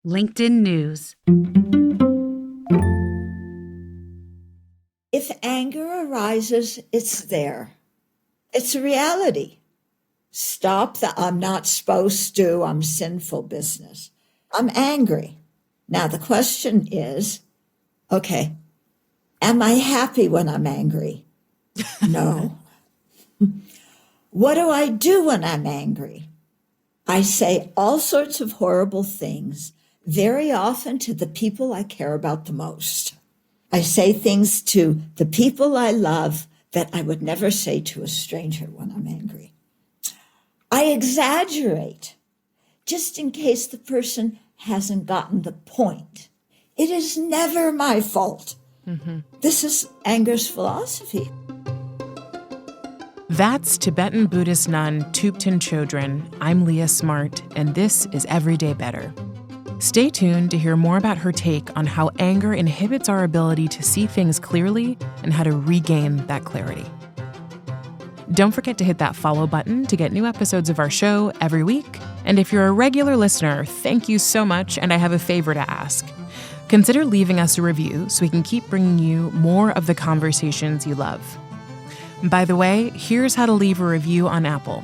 LinkedIn News. If anger arises, it's there. It's a reality. Stop the I'm not supposed to, I'm sinful business. I'm angry. Now the question is, okay, am I happy when I'm angry? No. What do I do when I'm angry? I say all sorts of horrible things, very often to the people I care about the most. I say things to the people I love that I would never say to a stranger when I'm angry. I exaggerate, just in case the person hasn't gotten the point. It is never my fault. This is anger's philosophy. That's Tibetan Buddhist nun Thubten Chodron. I'm Leah Smart, and this is Everyday Better. Stay tuned to hear more about her take on how anger inhibits our ability to see things clearly and how to regain that clarity. Don't forget to hit that follow button to get new episodes of our show every week. And if you're a regular listener, thank you so much, and I have a favor to ask. Consider leaving us a review so we can keep bringing you more of the conversations you love. By the way, here's how to leave a review on Apple.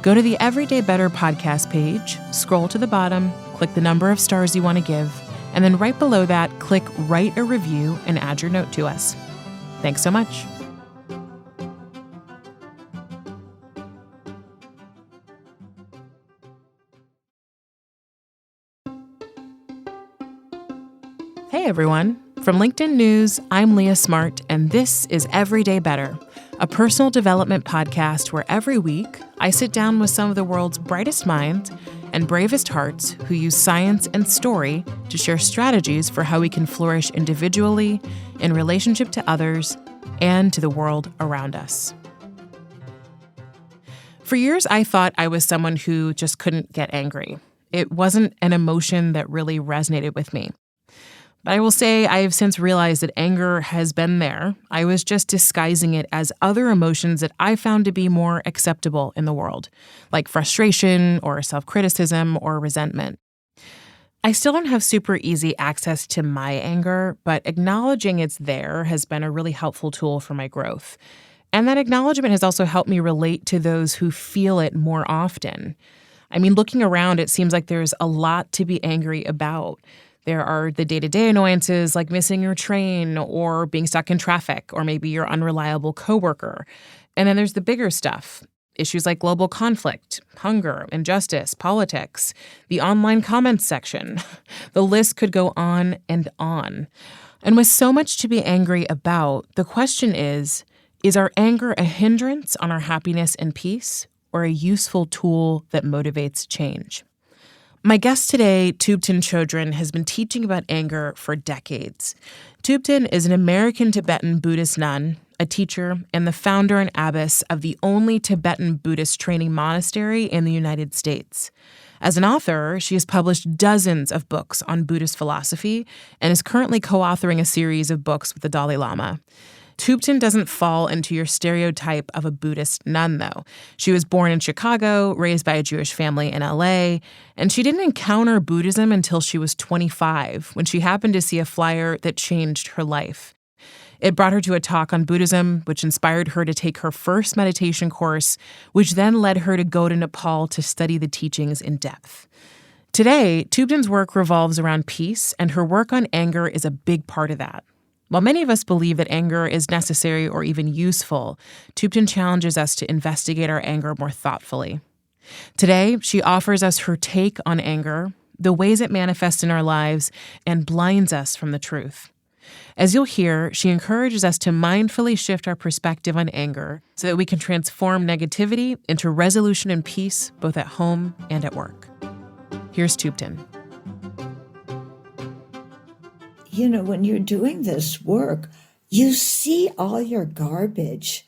Go to the Everyday Better podcast page, scroll to the bottom, click the number of stars you want to give, and then right below that, click Write a Review and add your note to us. Thanks so much. Hey everyone. From LinkedIn News, I'm Leah Smart, and this is Everyday Better, a personal development podcast where every week I sit down with some of the world's brightest minds and bravest hearts who use science and story to share strategies for how we can flourish individually, in relationship to others, and to the world around us. For years, I thought I was someone who just couldn't get angry. It wasn't an emotion that really resonated with me. But I will say I have since realized that anger has been there. I was just disguising it as other emotions that I found to be more acceptable in the world, like frustration or self-criticism or resentment. I still don't have super easy access to my anger, but acknowledging it's there has been a really helpful tool for my growth. And that acknowledgement has also helped me relate to those who feel it more often. I mean, looking around, it seems like there's a lot to be angry about. There are the day-to-day annoyances like missing your train or being stuck in traffic or maybe your unreliable coworker. And then there's the bigger stuff, issues like global conflict, hunger, injustice, politics, the online comments section. The list could go on and on. And with so much to be angry about, the question is our anger a hindrance on our happiness and peace or a useful tool that motivates change? My guest today, Thubten Chodron, has been teaching about anger for decades. Thubten is an American Tibetan Buddhist nun, a teacher, and the founder and abbess of the only Tibetan Buddhist training monastery in the United States. As an author, she has published dozens of books on Buddhist philosophy and is currently co-authoring a series of books with the Dalai Lama. Thubten doesn't fall into your stereotype of a Buddhist nun, though. She was born in Chicago, raised by a Jewish family in LA, and she didn't encounter Buddhism until she was 25, when she happened to see a flyer that changed her life. It brought her to a talk on Buddhism, which inspired her to take her first meditation course, which then led her to go to Nepal to study the teachings in depth. Today, Thubten's work revolves around peace, and her work on anger is a big part of that. While many of us believe that anger is necessary or even useful, Thubten challenges us to investigate our anger more thoughtfully. Today, she offers us her take on anger, the ways it manifests in our lives, and blinds us from the truth. As you'll hear, she encourages us to mindfully shift our perspective on anger so that we can transform negativity into resolution and peace, both at home and at work. Here's Thubten. You know, when you're doing this work, you see all your garbage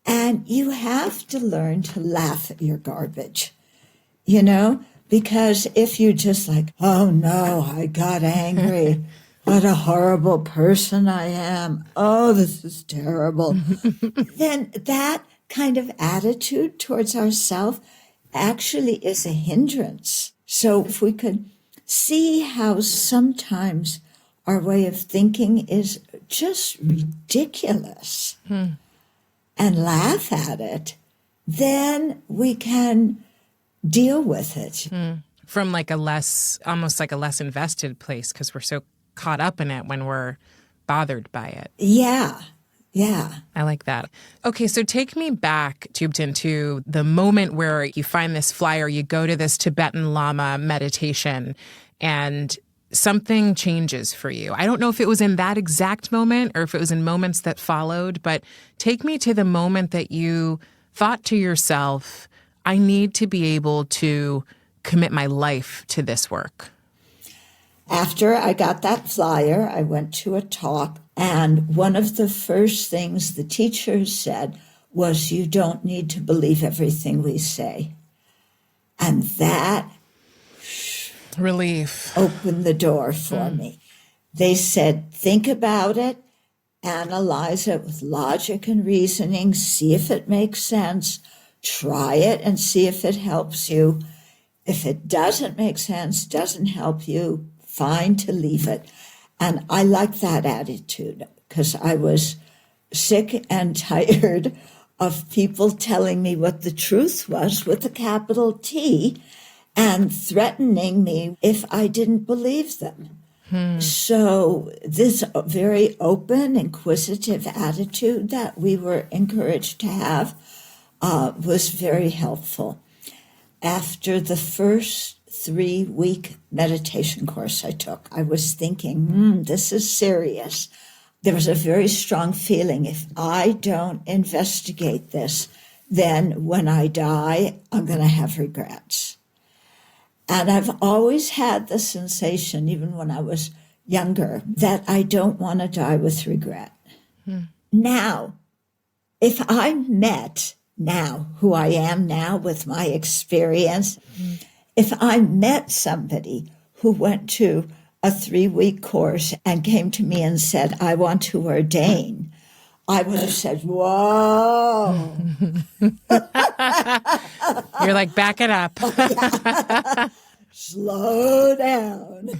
and you have to learn to laugh at your garbage, you know, because if you're just like, oh no, I got angry. What a horrible person I am. Oh, this is terrible. Then that kind of attitude towards ourselves actually is a hindrance. So if we could see how sometimes our way of thinking is just ridiculous and laugh at it, then we can deal with it. From like almost like a less invested place, because we're so caught up in it when we're bothered by it. Yeah. I like that. Okay, so take me back, Thubten, to the moment where you find this flyer, you go to this Tibetan Lama meditation, and something changes for you. I don't know if it was in that exact moment or if it was in moments that followed, but take me to the moment that you thought to yourself, I need to be able to commit my life to this work. After I got that flyer, I went to a talk, and one of the first things the teacher said was, you don't need to believe everything we say. And that relief opened the door for me. They said, think about it, analyze it with logic and reasoning, see if it makes sense, try it and see if it helps you. If it doesn't make sense, doesn't help you, fine to leave it. And I like that attitude because I was sick and tired of people telling me what the truth was with a capital T and threatening me if I didn't believe them. So this very open, inquisitive attitude that we were encouraged to have was very helpful. After the first 3-week meditation course I took, I was thinking, this is serious. There was a very strong feeling, if I don't investigate this, then when I die, I'm going to have regrets. And I've always had the sensation, even when I was younger, that I don't want to die with regret. Now, if I met now who I am now with my experience, if I met somebody who went to a 3-week course and came to me and said, I want to ordain, I would have said, whoa. You're like, back it up. Slow down.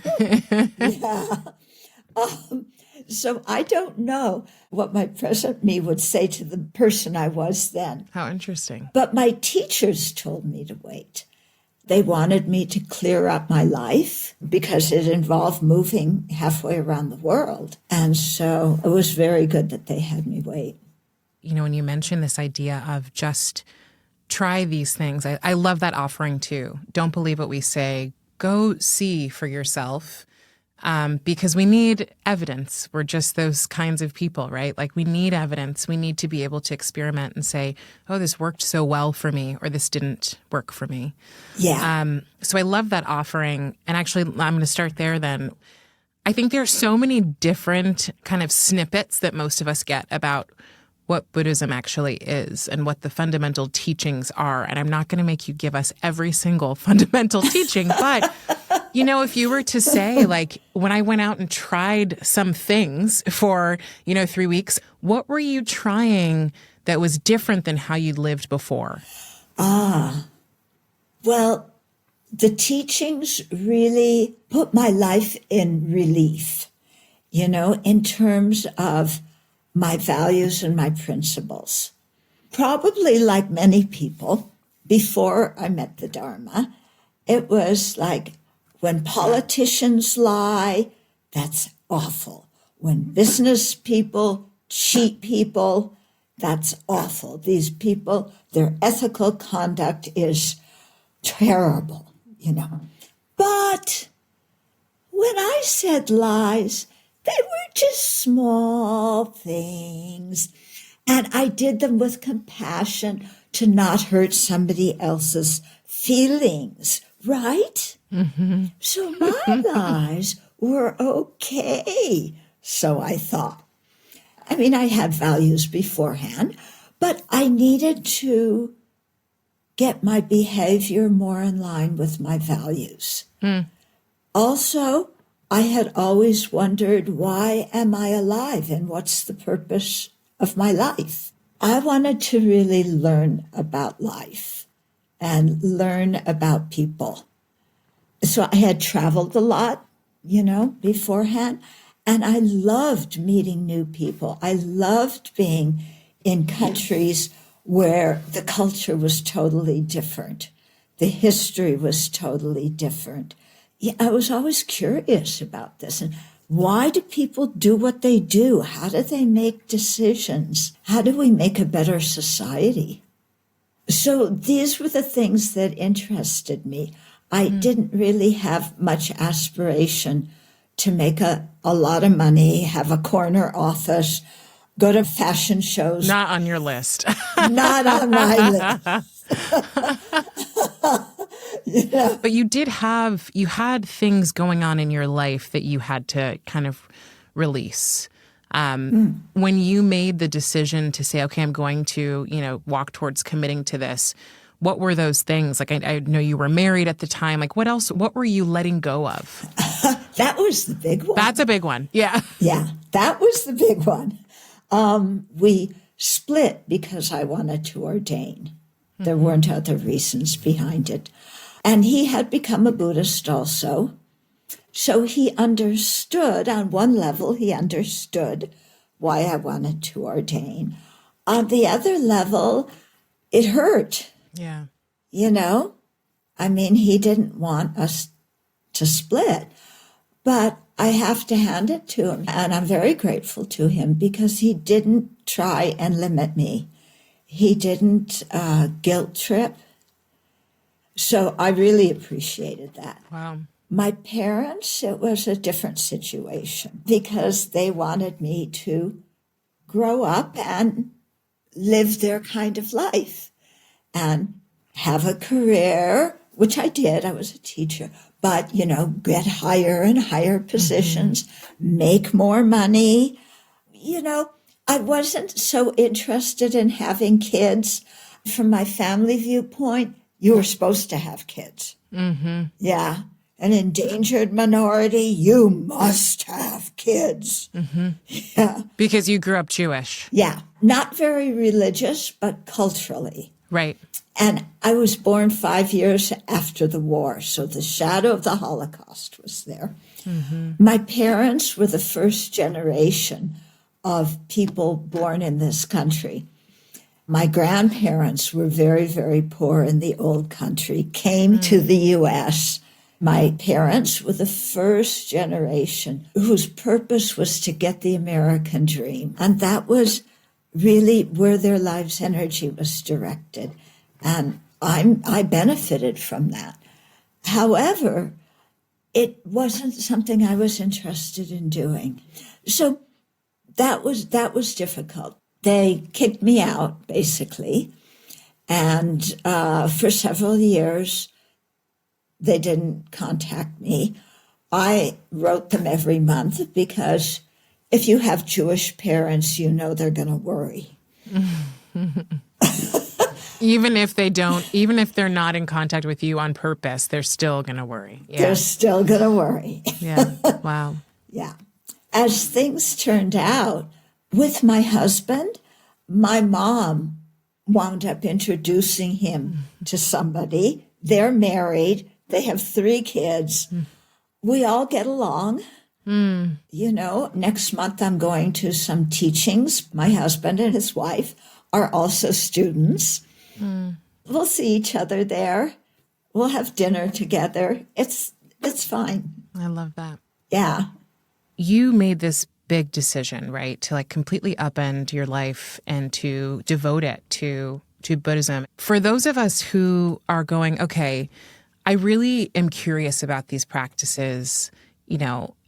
So I don't know what my present me would say to the person I was then. How interesting. But my teachers told me to wait. They wanted me to clear up my life because it involved moving halfway around the world. And so it was very good that they had me wait. You know, when you mention this idea of just try these things, I love that offering too. Don't believe what we say. Go see for yourself. Because we need evidence. We're just those kinds of people, right? Like we need evidence. We need to be able to experiment and say, oh, this worked so well for me, or this didn't work for me. Yeah. So I love that offering. And actually, I'm going to start there then. I think there are so many different kind of snippets that most of us get about what Buddhism actually is and what the fundamental teachings are. And I'm not going to make you give us every single fundamental teaching, but you know, if you were to say, like, when I went out and tried some things for, 3 weeks, what were you trying that was different than how you lived before? Well, the teachings really put my life in relief, in terms of my values and my principles. Probably like many people, before I met the Dharma, it was like, when politicians lie, that's awful. When business people cheat people, that's awful. These people, their ethical conduct is terrible, But when I said lies, they were just small things. And I did them with compassion to not hurt somebody else's feelings, right? Mm-hmm. So my lies were okay, so I thought. I mean, I had values beforehand, but I needed to get my behavior more in line with my values. Also, I had always wondered, why am I alive and what's the purpose of my life? I wanted to really learn about life and learn about people. So I had traveled a lot, beforehand. And I loved meeting new people. I loved being in countries where the culture was totally different. The history was totally different. Yeah, I was always curious about this. And why do people do what they do? How do they make decisions? How do we make a better society? So these were the things that interested me. I didn't really have much aspiration to make a lot of money, have a corner office, go to fashion shows. Not on your list. Not on my list. But you had things going on in your life that you had to kind of release. When you made the decision to say, okay, I'm going to, walk towards committing to this, what were those things? Like, I know you were married at the time. Like, what else? What were you letting go of? That was the big one. That's a big one. Yeah. Yeah, that was the big one. We split because I wanted to ordain. There weren't other reasons behind it. And he had become a Buddhist also. So he understood, on one level, he understood why I wanted to ordain. On the other level, it hurt. Yeah. He didn't want us to split, but I have to hand it to him. And I'm very grateful to him because he didn't try and limit me. He didn't guilt trip. So I really appreciated that. Wow. My parents, it was a different situation because they wanted me to grow up and live their kind of life and have a career, which I did. I was a teacher, but, get higher and higher positions, make more money. I wasn't so interested in having kids. From my family viewpoint, you were supposed to have kids. Mm-hmm. Yeah. An endangered minority, you must have kids. Mm-hmm. Yeah. Because you grew up Jewish. Yeah. Not very religious, but culturally. Right. And I was born 5 years after the war, so the shadow of the Holocaust was there. Mm-hmm. My parents were the first generation of people born in this country. My grandparents were very, very poor in the old country, came to the U.S. My parents were the first generation whose purpose was to get the American dream. And that was really where their life's energy was directed. And I benefited from that. However, it wasn't something I was interested in doing. So that was difficult. They kicked me out, basically. And for several years, they didn't contact me. I wrote them every month because if you have Jewish parents, they're going to worry. Even if they're not in contact with you on purpose, they're still going to worry. Yeah. They're still going to worry. Yeah. Wow. Yeah. As things turned out, with my husband, my mom wound up introducing him to somebody. They're married. They have 3 kids. We all get along. Next month I'm going to some teachings. My husband and his wife are also students. We'll see each other there. We'll have dinner together. It's fine. I love that. Yeah. You made this big decision, right? To completely upend your life and to devote it to Buddhism. For those of us who are going, okay, I really am curious about these practices,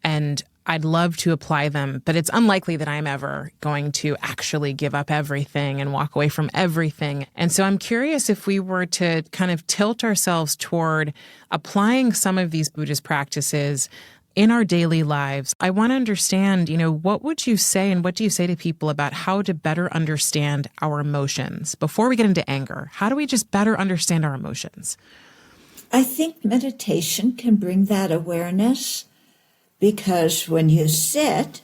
and I'd love to apply them, but it's unlikely that I'm ever going to actually give up everything and walk away from everything. And so I'm curious if we were to kind of tilt ourselves toward applying some of these Buddhist practices in our daily lives. I want to understand, what would you say and what do you say to people about how to better understand our emotions? Before we get into anger, how do we just better understand our emotions? I think meditation can bring that awareness. Because when you sit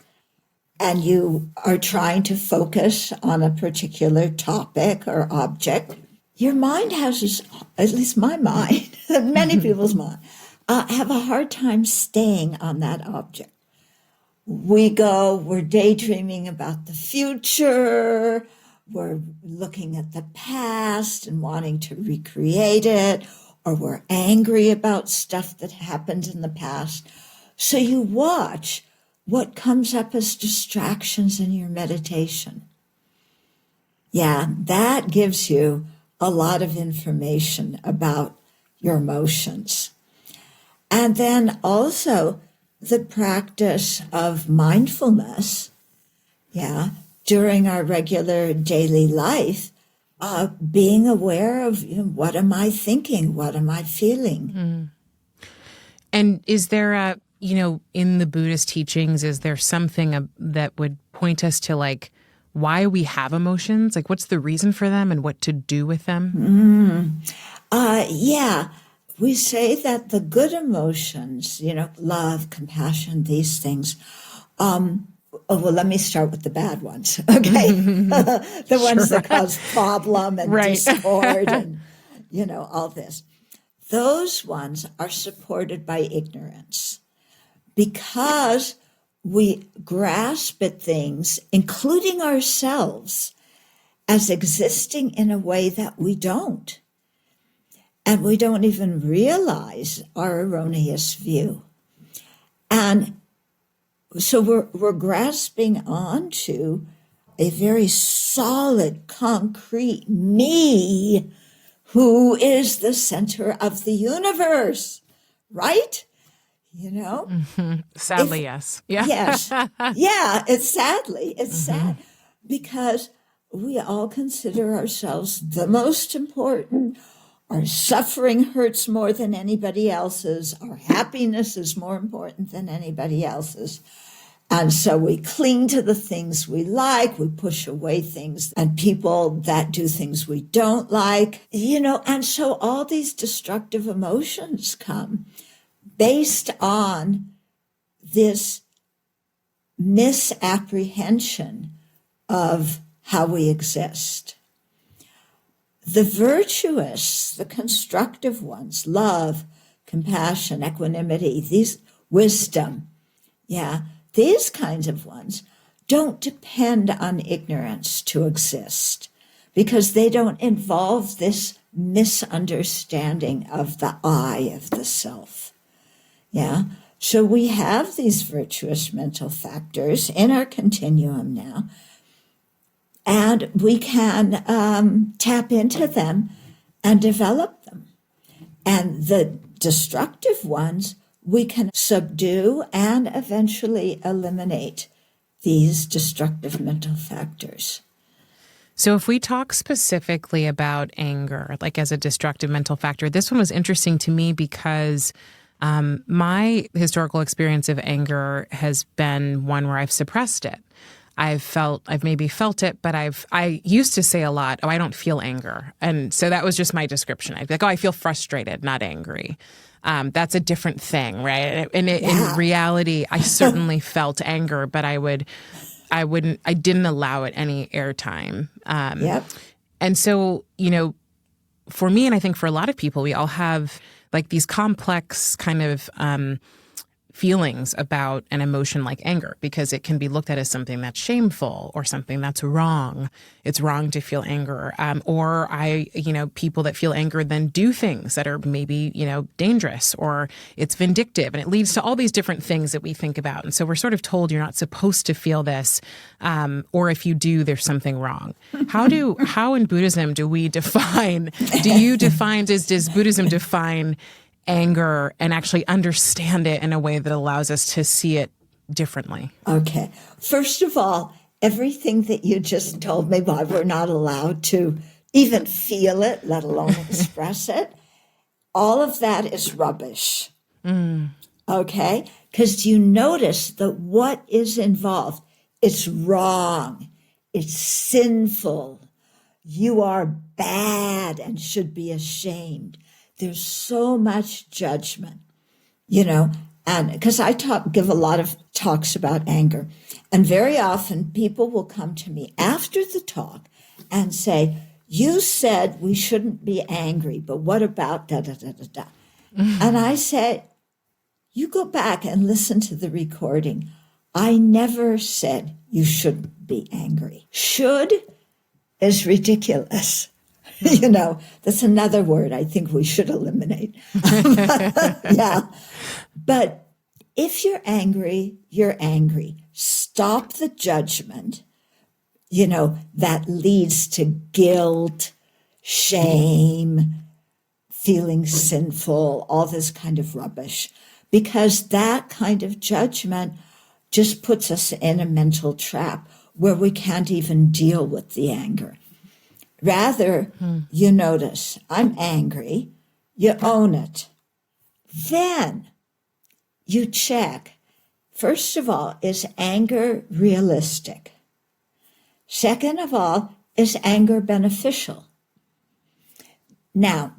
and you are trying to focus on a particular topic or object, your mind has, at least my mind, many people's mind, have a hard time staying on that object. We're daydreaming about the future, we're looking at the past and wanting to recreate it, or we're angry about stuff that happened in the past. So you watch what comes up as distractions in your meditation. Yeah, that gives you a lot of information about your emotions. And then also the practice of mindfulness, during our regular daily life, being aware of what am I thinking, what am I feeling. And is there in the Buddhist teachings, is there something that would point us to like why we have emotions? Like what's the reason for them and what to do with them? We say that the good emotions, love, compassion, these things. Let me start with the bad ones, okay? The ones that cause problem and discord and, all this. Those ones are supported by ignorance because we grasp at things, including ourselves, as existing in a way that we don't. And we don't even realize our erroneous view. And so we're grasping onto a very solid, concrete me who is the center of the universe, right? Sadly, yes. Yeah. Yes. Yeah, it's sad because we all consider ourselves the most important. Our suffering hurts more than anybody else's. Our happiness is more important than anybody else's. And so we cling to the things we like. We push away things and people that do things we don't like, and so all these destructive emotions come based on this misapprehension of how we exist. The virtuous, the constructive ones, love, compassion, equanimity, these wisdom, these kinds of ones don't depend on ignorance to exist because they don't involve this misunderstanding of the I, of the self. So we have these virtuous mental factors in our continuum now, and we can tap into them and develop them. And the destructive ones, we can subdue and eventually eliminate these destructive mental factors. So if we talk specifically about anger, like as a destructive mental factor, this one was interesting to me because my historical experience of anger has been one where I've suppressed it. I've maybe felt it, but I used to say a lot, I don't feel anger. And so that was just my description. I'd be like, I feel frustrated, not angry. That's a different thing, right? And in reality, I certainly felt anger, but I didn't allow it any airtime. And so, for me, and I think for a lot of people, we all have like these complex kind of feelings about an emotion like anger, because it can be looked at as something that's shameful or something that's wrong. It's wrong to feel anger. Or people that feel anger then do things that are maybe, dangerous, or it's vindictive, and it leads to all these different things that we think about. And so we're sort of told you're not supposed to feel this, or if you do, there's something wrong. How in Buddhism does Buddhism define anger and actually understand it in a way that allows us to see it differently? Okay. First of all, everything that you just told me, why we're not allowed to even feel it, let alone express it, all of that is rubbish. Okay? Because you notice that what is involved, it's wrong, it's sinful, you are bad and should be ashamed. There's so much judgment, and because I give a lot of talks about anger, and very often people will come to me after the talk and say, you said we shouldn't be angry, but what about da, da, da, da, da? And I say, You go back and listen to the recording. I never said you shouldn't be angry. Should is ridiculous. That's another word I think we should eliminate. Yeah. But if you're angry, you're angry. Stop the judgment, that leads to guilt, shame, feeling sinful, all this kind of rubbish. Because that kind of judgment just puts us in a mental trap where we can't even deal with the anger. Rather, you notice, I'm angry, you own it. Then you check, first of all, is anger realistic? Second of all, is anger beneficial? Now,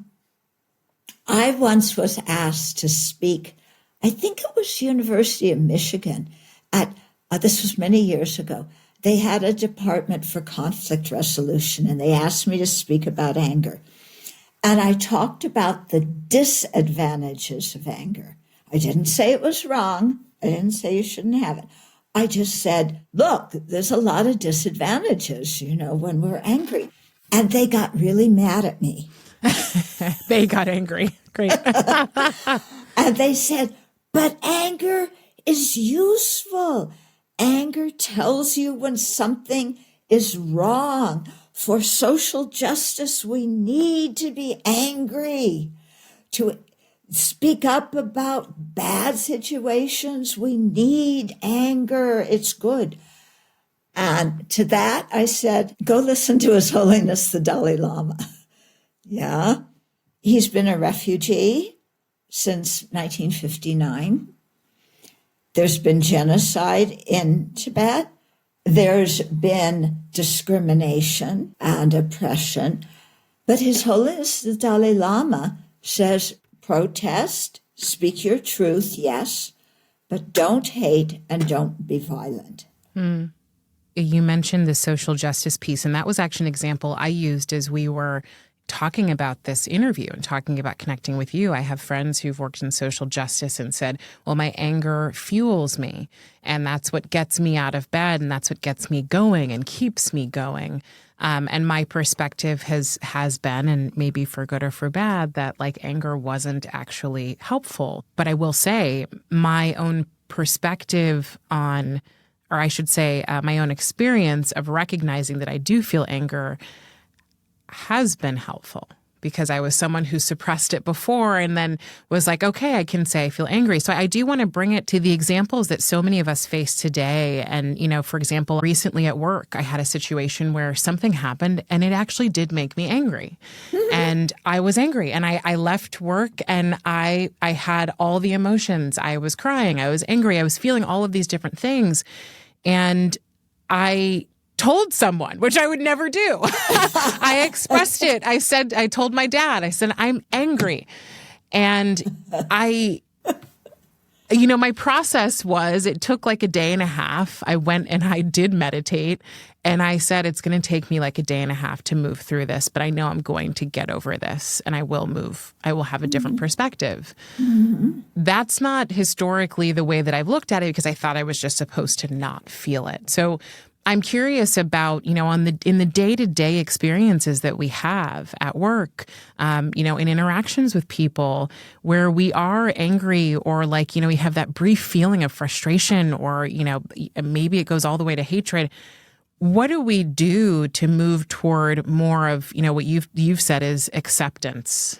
I once was asked to speak, I think it was University of Michigan, this was many years ago. They had a department for conflict resolution, and they asked me to speak about anger. And I talked about the disadvantages of anger. I didn't say it was wrong. I didn't say you shouldn't have it. I just said, look, there's a lot of disadvantages, when we're angry. And they got really mad at me. They got angry. Great. And they said, but anger is useful. Anger tells you when something is wrong. For social justice, we need to be angry. To speak up about bad situations, we need anger. It's good. And to that, I said, go listen to His Holiness the Dalai Lama. Yeah. He's been a refugee since 1959. There's been genocide in Tibet. There's been discrimination and oppression. But His Holiness the Dalai Lama says, protest, speak your truth, yes, but don't hate and don't be violent. You mentioned the social justice piece, and that was actually an example I used as we were talking about this interview and talking about connecting with you. I have friends who've worked in social justice and said, well, my anger fuels me, and that's what gets me out of bed, and that's what gets me going and keeps me going. And my perspective has been, and maybe for good or for bad, that anger wasn't actually helpful. But I will say my own perspective on, or I should say my own experience of recognizing that I do feel anger has been helpful, because I was someone who suppressed it before and then was like, okay, I can say I feel angry. So I do want to bring it to the examples that so many of us face today. And, for example, recently at work, I had a situation where something happened and it actually did make me angry. And I was angry, and I left work, and I had all the emotions. I was crying. I was angry. I was feeling all of these different things. And I told someone, which I would never do. I expressed it. I told my dad, I said, I'm angry. And my process was, it took a day and a half. I went and I did meditate, and I said, it's going to take me a day and a half to move through this, but I know I'm going to get over this, and I will move. I will have a different perspective. Mm-hmm. That's not historically the way that I've looked at it, because I thought I was just supposed to not feel it. So I'm curious about, in the day-to-day experiences that we have at work, in interactions with people where we are angry, or we have that brief feeling of frustration, or, maybe it goes all the way to hatred. What do we do to move toward more of, what you've said is acceptance?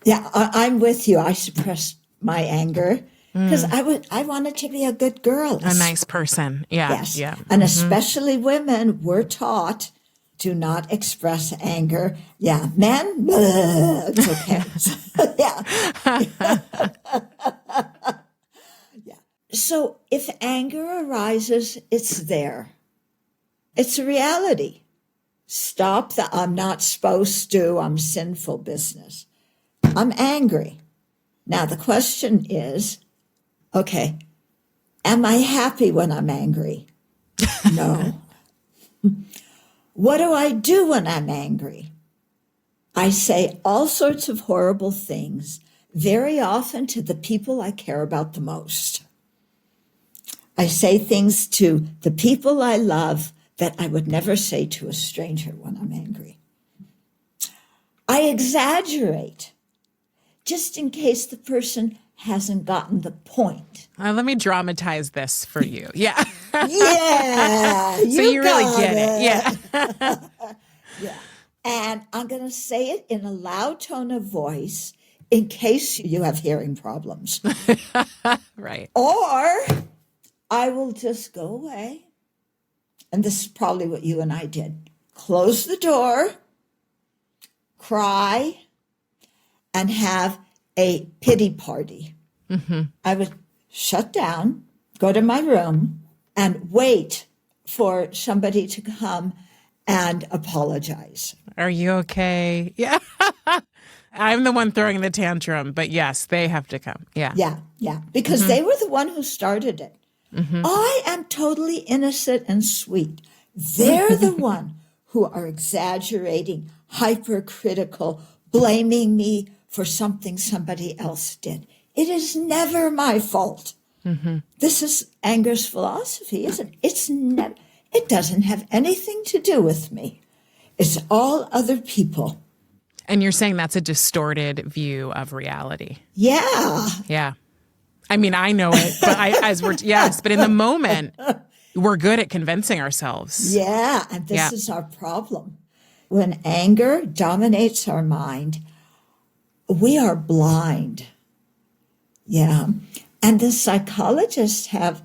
Yeah, I'm with you. I suppressed my anger because I wanted to be a good girl. A nice person. Yeah. Yes. Yeah. And especially women, we're taught do not express anger. Yeah. Men, it's okay. Yeah. Yeah. So if anger arises, it's there. It's a reality. Stop the I'm not supposed to, I'm sinful business. I'm angry. Now the question is, okay, am I happy when I'm angry? No. What do I do when I'm angry? I say all sorts of horrible things very often to the people I care about the most. I say things to the people I love that I would never say to a stranger when I'm angry. I exaggerate just in case the person hasn't gotten the point. Let me dramatize this for you. Yeah. Yeah. So you really get it. Yeah. Yeah. And I'm going to say it in a loud tone of voice in case you have hearing problems. Right. Or I will just go away. And this is probably what you and I did. Close the door, cry, and have a pity party. Mm-hmm. I would shut down, go to my room, and wait for somebody to come and apologize. Are you okay? Yeah. I'm the one throwing the tantrum, but yes, they have to come. Yeah. Yeah. Because they were the one who started it. Mm-hmm. I am totally innocent and sweet. They're the one who are exaggerating, hypercritical, blaming me for something somebody else did. It is never my fault. Mm-hmm. This is anger's philosophy, isn't it? It doesn't have anything to do with me. It's all other people. And you're saying that's a distorted view of reality. Yeah. Yeah. I mean, I know it, but but in the moment, we're good at convincing ourselves. Yeah. And this is our problem. When anger dominates our mind, we are blind. Yeah. And the psychologists have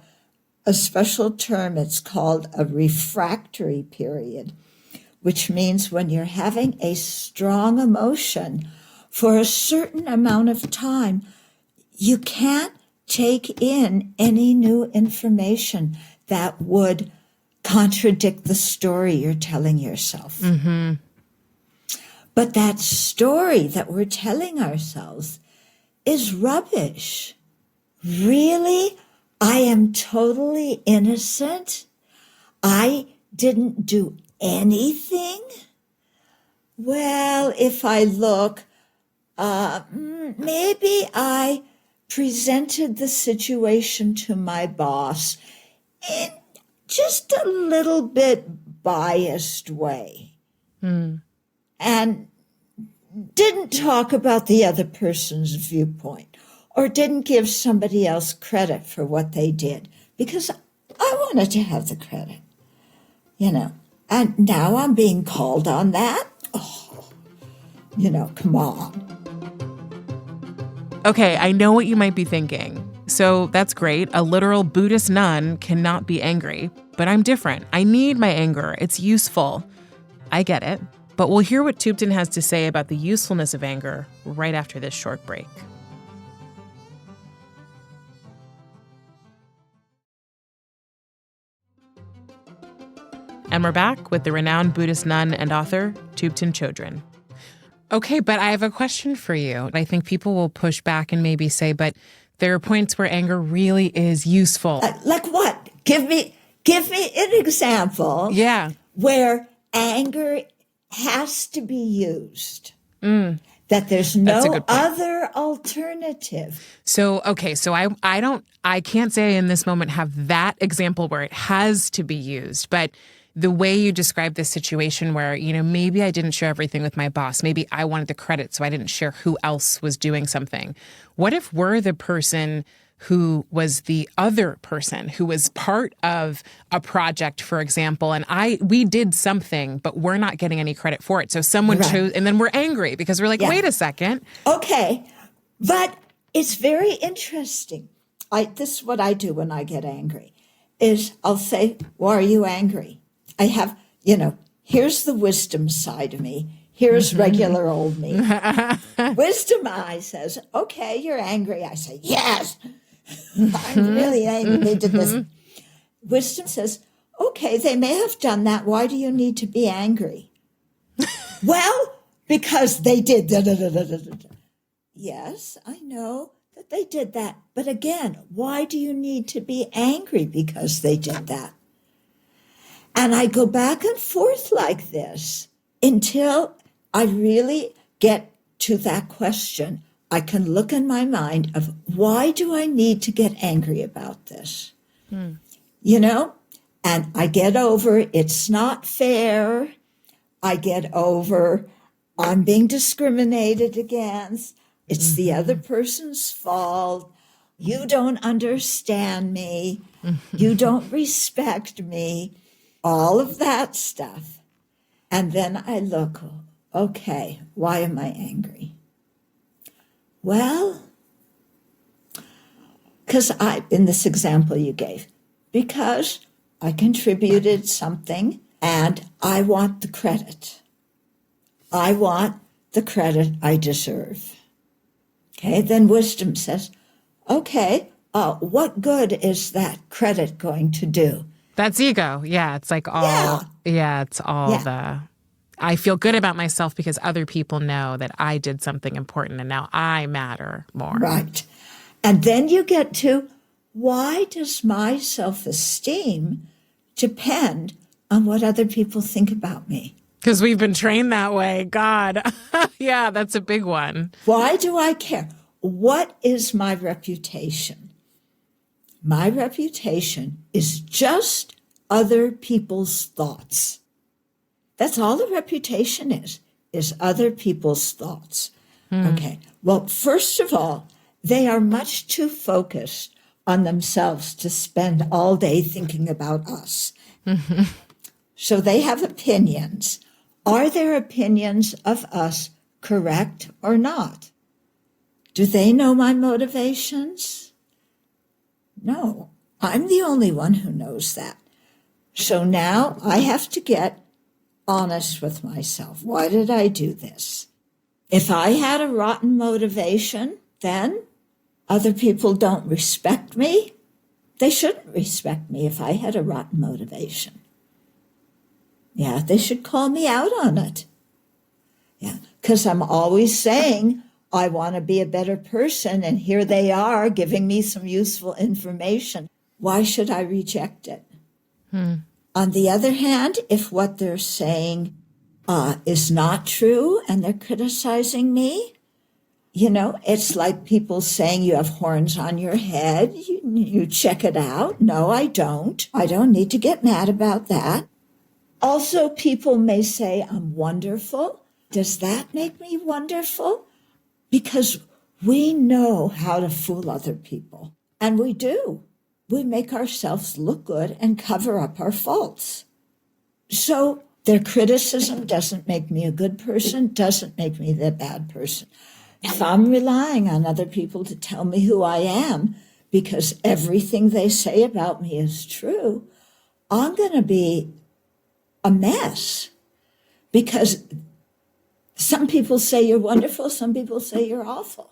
a special term. It's called a refractory period, which means when you're having a strong emotion for a certain amount of time, you can't take in any new information that would contradict the story you're telling yourself. Mm-hmm. But that story that we're telling ourselves is rubbish. Really? I am totally innocent. I didn't do anything. Well, if I look, maybe I presented the situation to my boss in just a little bit biased way. And didn't talk about the other person's viewpoint or didn't give somebody else credit for what they did because I wanted to have the credit, and now I'm being called on that. Oh, come on. Okay, I know what you might be thinking. So that's great. A literal Buddhist nun cannot be angry, but I'm different. I need my anger. It's useful. I get it. But we'll hear what Thubten has to say about the usefulness of anger right after this short break. And we're back with the renowned Buddhist nun and author, Thubten Chodron. Okay, but I have a question for you. I think people will push back and maybe say, but there are points where anger really is useful. Like what? Give me an example. Yeah. Where anger has to be used. That there's no other alternative. So, okay, so I can't say in this moment have that example where it has to be used, but the way you describe this situation where, maybe I didn't share everything with my boss. Maybe I wanted the credit, so I didn't share who else was doing something. What if we're the person who was the other person who was part of a project, for example, and we did something, but we're not getting any credit for it. So someone chose, and then we're angry because we're like, wait a second. Okay, but it's very interesting. This is what I do when I get angry, is I'll say, why are you angry? I have, here's the wisdom side of me. Here's regular old me. Wisdom eye says, okay, you're angry. I say, yes, I'm really angry. They did this. Wisdom says, okay, they may have done that. Why do you need to be angry? Well, because they did. Da, da, da, da, da, da. Yes, I know that they did that. But again, why do you need to be angry because they did that? And I go back and forth like this until I really get to that question I can look in my mind of why do I need to get angry about this? You know? And I get over it's not fair. I get over I'm being discriminated against. It's the other person's fault. You don't understand me. You don't respect me. All of that stuff. And then I look, okay, why am I angry? Well, because in this example you gave, because I contributed something and I want the credit. I want the credit I deserve. Okay, then wisdom says, okay, what good is that credit going to do? That's ego. Yeah, it's like all, it's all the, I feel good about myself because other people know that I did something important and now I matter more. Right. And then you get to, why does my self-esteem depend on what other people think about me? Because we've been trained that way. God. Yeah, that's a big one. Why do I care? What is my reputation? My reputation is just other people's thoughts. That's all a reputation is other people's thoughts. Okay. Well, first of all, they are much too focused on themselves to spend all day thinking about us. So they have opinions. Are their opinions of us correct or not? Do they know my motivations? No, I'm the only one who knows that. So now I have to get honest with myself. Why did I do this? If I had a rotten motivation, then other people don't respect me. They shouldn't respect me if I had a rotten motivation. Yeah, they should call me out on it. Yeah, because I'm always saying, I want to be a better person, and here they are giving me some useful information. Why should I reject it? On the other hand, if what they're saying is not true and they're criticizing me, you know, it's like people saying you have horns on your head. You check it out. No, I don't. I don't need to get mad about that. Also, people may say I'm wonderful. Does that make me wonderful? Because we know how to fool other people. And we do. We make ourselves look good and cover up our faults. So their criticism doesn't make me a good person, doesn't make me the bad person. If I'm relying on other people to tell me who I am, because everything they say about me is true, I'm going to be a mess. Because some people say you're wonderful, some people say you're awful.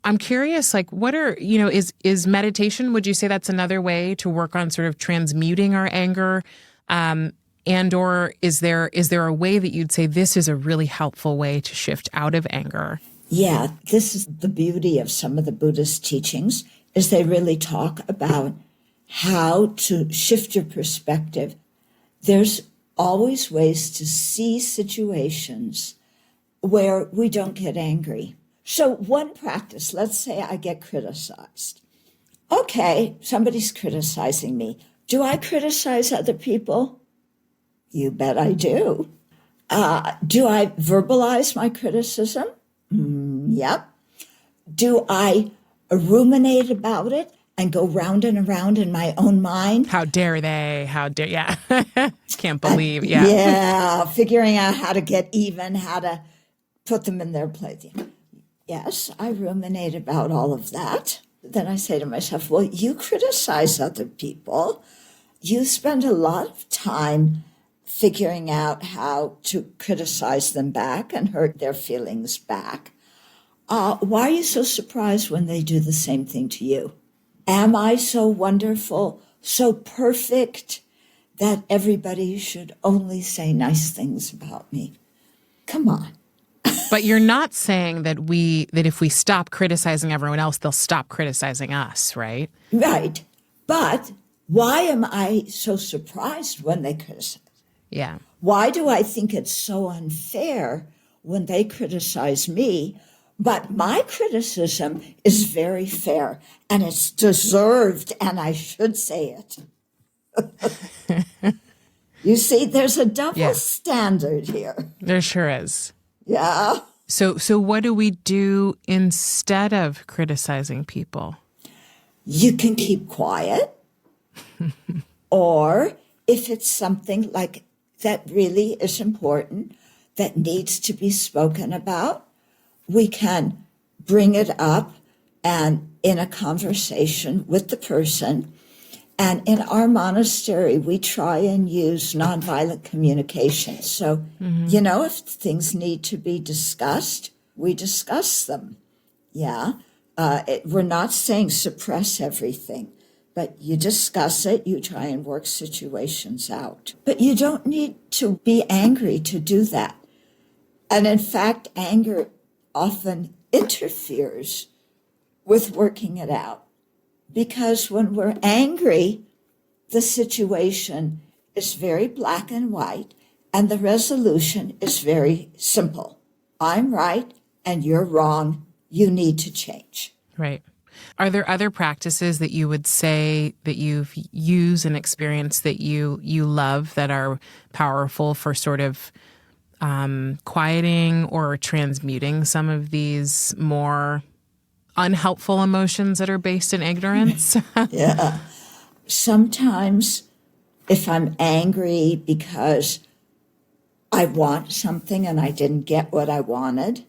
I'm curious, like, what are, is meditation, would you say that's another way to work on sort of transmuting our anger? And or is there a way that you'd say this is a really helpful way to shift out of anger? Yeah, this is the beauty of some of the Buddhist teachings, is they really talk about how to shift your perspective. There's always ways to see situations where we don't get angry. So one practice, let's say I get criticized. Okay, somebody's criticizing me. Do I criticize other people? You bet I do. Do I verbalize my criticism? Yep. Do I ruminate about it and go round and around in my own mind? How dare they? Yeah. Can't believe, Yeah, figuring out how to get even, how to put them in their place. Yes, I ruminate about all of that. Then I say to myself, well, you criticize other people. You spend a lot of time figuring out how to criticize them back and hurt their feelings back. Why are you so surprised when they do the same thing to you? Am I so wonderful, so perfect that everybody should only say nice things about me? Come on. But you're not saying that if we stop criticizing everyone else, they'll stop criticizing us, right? Right. But why am I so surprised when they criticize? Yeah. Why do I think it's so unfair when they criticize me? But my criticism is very fair, and it's deserved, and I should say it. You see, there's a double standard here. There sure is. Yeah. So what do we do instead of criticizing people? You can keep quiet. Or if it's something like that really is important, that needs to be spoken about, we can bring it up and in a conversation with the person. And in our monastery, we try and use nonviolent communication. So, if things need to be discussed, we discuss them. Yeah. We're not saying suppress everything, but you discuss it, you try and work situations out. But you don't need to be angry to do that. And in fact, anger often interferes with working it out. Because when we're angry, the situation is very black and white, and the resolution is very simple. I'm right, and you're wrong. You need to change. Right. Are there other practices that you would say that you've used and experienced that you love that are powerful for sort of quieting or transmuting some of these more unhelpful emotions that are based in ignorance? Yeah. Sometimes if I'm angry because I want something and I didn't get what I wanted,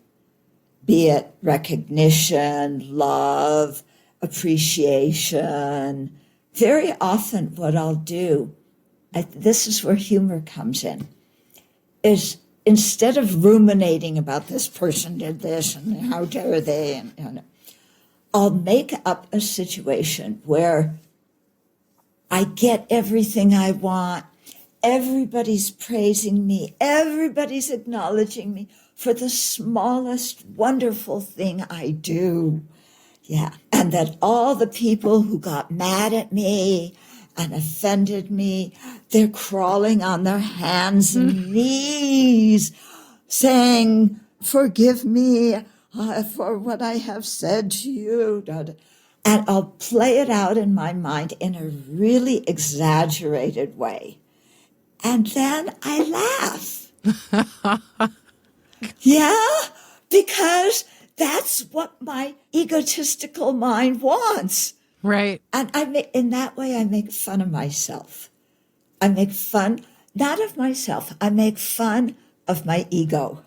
be it recognition, love, appreciation, very often what I'll do, this is where humor comes in, is instead of ruminating about this person did this and how dare they, and I'll make up a situation where I get everything I want. Everybody's praising me. Everybody's acknowledging me for the smallest wonderful thing I do. Yeah. And that all the people who got mad at me and offended me, they're crawling on their hands and knees saying, forgive me for what I have said to you. And I'll play it out in my mind in a really exaggerated way. And then I laugh. Yeah, because that's what my egotistical mind wants. Right. And in that way, I make fun of myself. I make fun, not of myself, I make fun of my ego.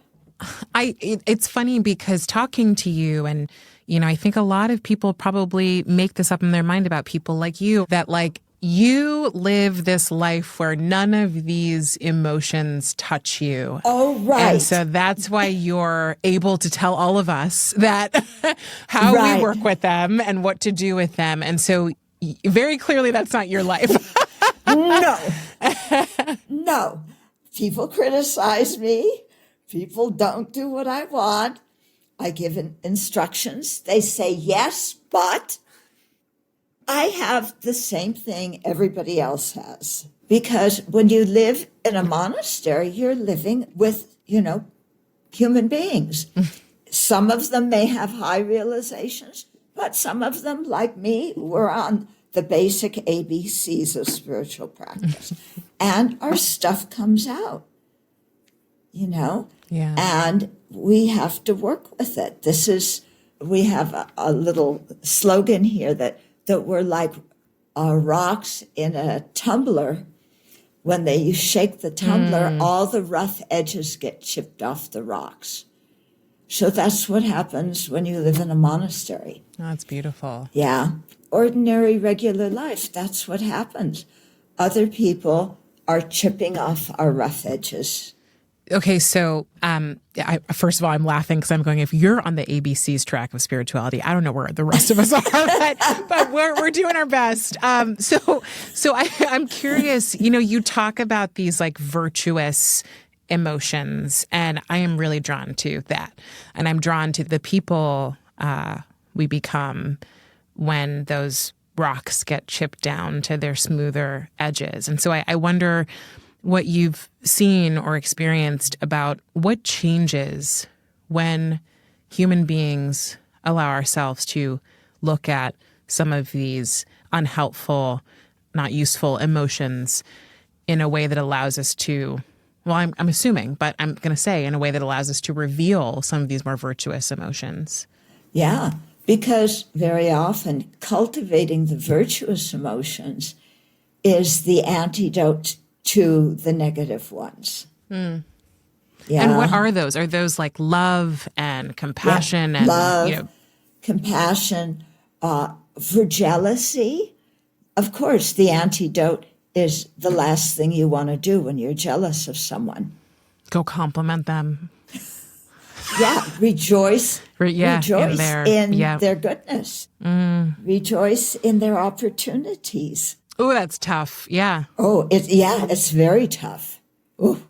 It's funny because talking to you and, I think a lot of people probably make this up in their mind about people like you, that like you live this life where none of these emotions touch you. Oh, right. And so that's why you're able to tell all of us that how we work with them and what to do with them. And so very clearly that's not your life. No. People criticize me. People don't do what I want. I give instructions. They say yes, but I have the same thing everybody else has. Because when you live in a monastery, you're living with, human beings. Some of them may have high realizations, but some of them, like me, were on the basic ABCs of spiritual practice. And our stuff comes out, Yeah. And we have to work with it. We have a little slogan here that we're like rocks in a tumbler. When you shake the tumbler, all the rough edges get chipped off the rocks. So that's what happens when you live in a monastery. Oh, that's beautiful. Yeah. Ordinary, regular life, that's what happens. Other people are chipping off our rough edges. Okay, so first of all, I'm laughing because I'm going, if you're on the ABC's track of spirituality, I don't know where the rest of us are, but we're doing our best. So I'm curious, you talk about these like virtuous emotions, and I am really drawn to that. And I'm drawn to the people we become when those rocks get chipped down to their smoother edges. And so I wonder what you've seen or experienced about what changes when human beings allow ourselves to look at some of these unhelpful, not useful emotions in a way that allows us to, well, I'm assuming, but I'm going to say in a way that allows us to reveal some of these more virtuous emotions. Yeah, because very often cultivating the virtuous emotions is the antidote to the negative ones. Yeah. And what are those? Are those like love and compassion and, love, compassion, for jealousy? Of course, the antidote is the last thing you want to do when you're jealous of someone. Go compliment them. Yeah, rejoice. Rejoice in their goodness. Rejoice in their opportunities. Oh, that's tough. Yeah. Oh, it's very tough. Ooh.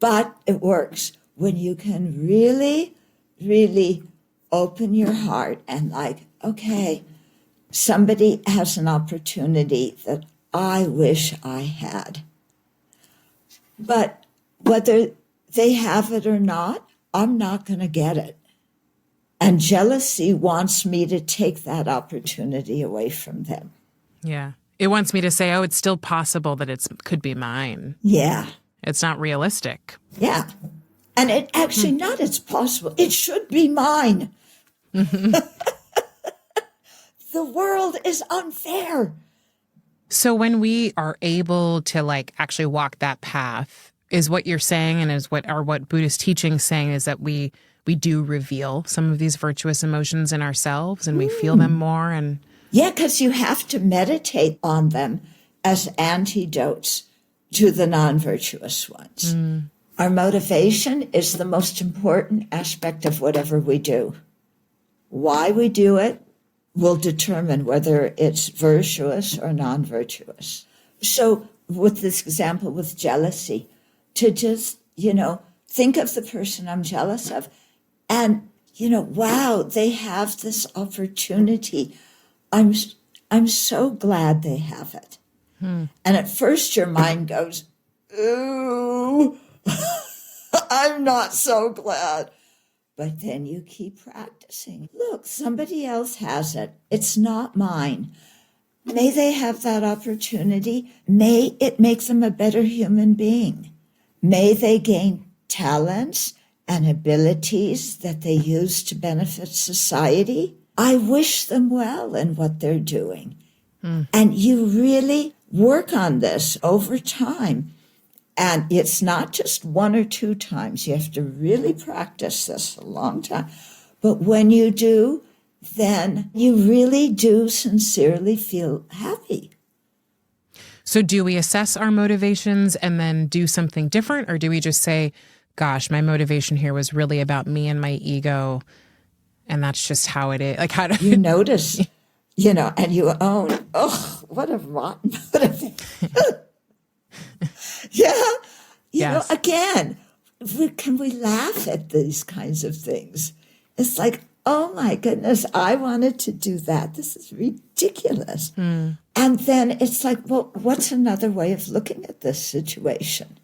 But it works when you can really, really open your heart and like, okay, somebody has an opportunity that I wish I had. But whether they have it or not, I'm not going to get it. And jealousy wants me to take that opportunity away from them. Yeah. It wants me to say, oh, it's still possible that it could be mine. Yeah. It's not realistic. Yeah. And it actually not it's possible. It should be mine. The world is unfair. So when we are able to like actually walk that path, is what you're saying and is what Buddhist teaching saying is that we do reveal some of these virtuous emotions in ourselves and we feel them more. And yeah, because you have to meditate on them as antidotes to the non-virtuous ones. Our motivation is the most important aspect of whatever we do. Why we do it will determine whether it's virtuous or non-virtuous. So with this example with jealousy, to just, think of the person I'm jealous of and, wow, they have this opportunity. I'm so glad they have it. And at first your mind goes, ooh, I'm not so glad. But then you keep practicing. Look, somebody else has it. It's not mine. May they have that opportunity. May it make them a better human being. May they gain talents and abilities that they use to benefit society. I wish them well in what they're doing. And you really work on this over time. And it's not just one or two times. You have to really practice this a long time. But when you do, then you really do sincerely feel happy. so do we assess our motivations and then do something different? Or do we just say, gosh, my motivation here was really about me and my ego. And that's just how it is. Like, how do you notice, and you own, oh, what a rotten motivation. Yeah. Again, can we laugh at these kinds of things? It's like, oh my goodness, I wanted to do that. This is ridiculous. And then it's like, well, what's another way of looking at this situation?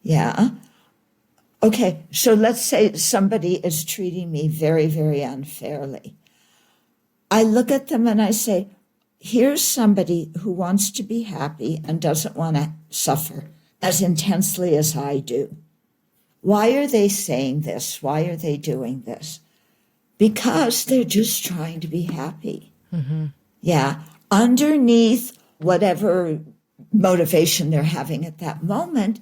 Yeah. Okay, so let's say somebody is treating me very, very unfairly. I look at them and I say, here's somebody who wants to be happy and doesn't want to suffer as intensely as I do. Why are they saying this? Why are they doing this? Because they're just trying to be happy. Yeah, underneath whatever motivation they're having at that moment,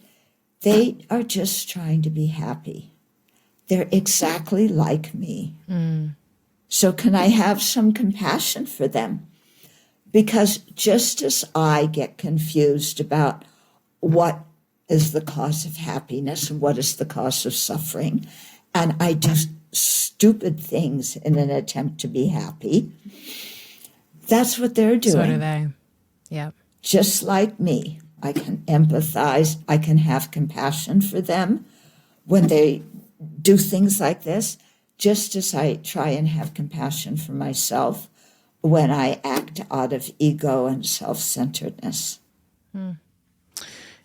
they are just trying to be happy. They're exactly like me. So can I have some compassion for them? Because just as I get confused about what is the cause of happiness and what is the cause of suffering, and I do stupid things in an attempt to be happy, that's what they're doing. So do they. Yeah. Just like me. I can empathize. I can have compassion for them when they do things like this, just as I try and have compassion for myself when I act out of ego and self-centeredness.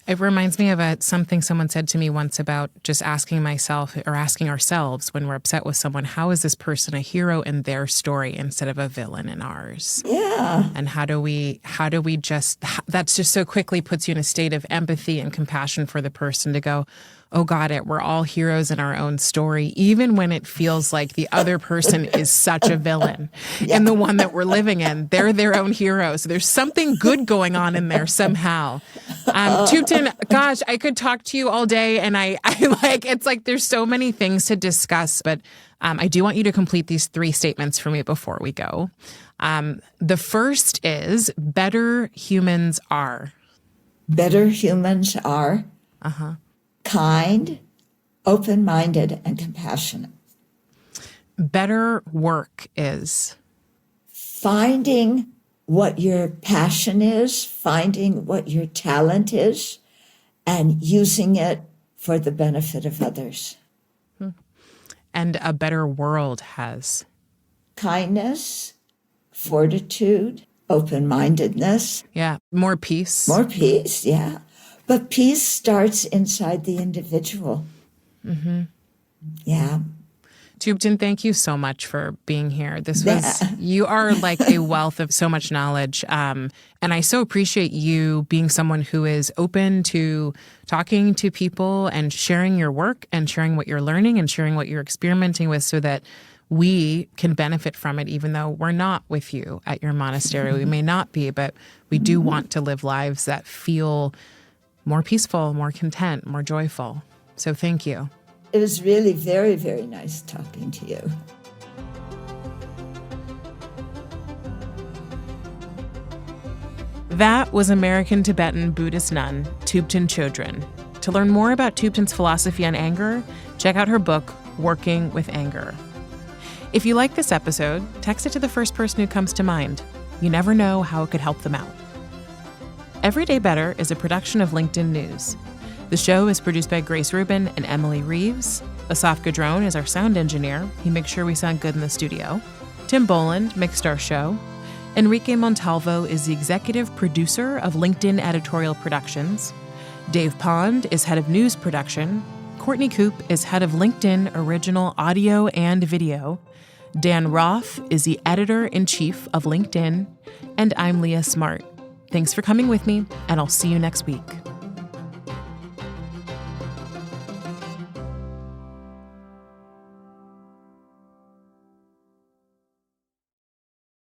It reminds me of something someone said to me once about just asking myself or asking ourselves when we're upset with someone, how is this person a hero in their story instead of a villain in ours? Yeah. And how do we that's just so quickly puts you in a state of empathy and compassion for the person to go, oh, got it. We're all heroes in our own story, even when it feels like the other person is such a villain. Yeah. And the one that we're living in, they're their own hero. So there's something good going on in there somehow. Thubten, gosh, I could talk to you all day, and I like, it's like there's so many things to discuss, but I do want you to complete these 3 statements for me before we go. The first is better humans are. Better humans are kind, open-minded, and compassionate. Better work is finding what your passion is, finding what your talent is, and using it for the benefit of others. And a better world has kindness, fortitude, open-mindedness. Yeah, more peace. More peace, yeah. But peace starts inside the individual. Mm-hmm. Yeah. Thubten, thank you so much for being here. You are like a wealth of so much knowledge. And I so appreciate you being someone who is open to talking to people and sharing your work and sharing what you're learning and sharing what you're experimenting with so that we can benefit from it, even though we're not with you at your monastery. We may not be, but we do want to live lives that feel more peaceful, more content, more joyful. So thank you. It was really very, very nice talking to you. That was American Tibetan Buddhist nun, Thubten Chodron. To learn more about Thubten's philosophy on anger, check out her book, Working with Anger. If you like this episode, text it to the first person who comes to mind. You never know how it could help them out. Everyday Better is a production of LinkedIn News. The show is produced by Grace Rubin and Emily Reeves. Sravasti Abbey is our sound engineer. He makes sure we sound good in the studio. Tim Boland mixed our show. Enrique Montalvo is the executive producer of LinkedIn Editorial Productions. Dave Pond is head of news production. Courtney Coop is head of LinkedIn Original Audio and Video. Dan Roth is the editor-in-chief of LinkedIn. And I'm Leah Smart. Thanks for coming with me, and I'll see you next week.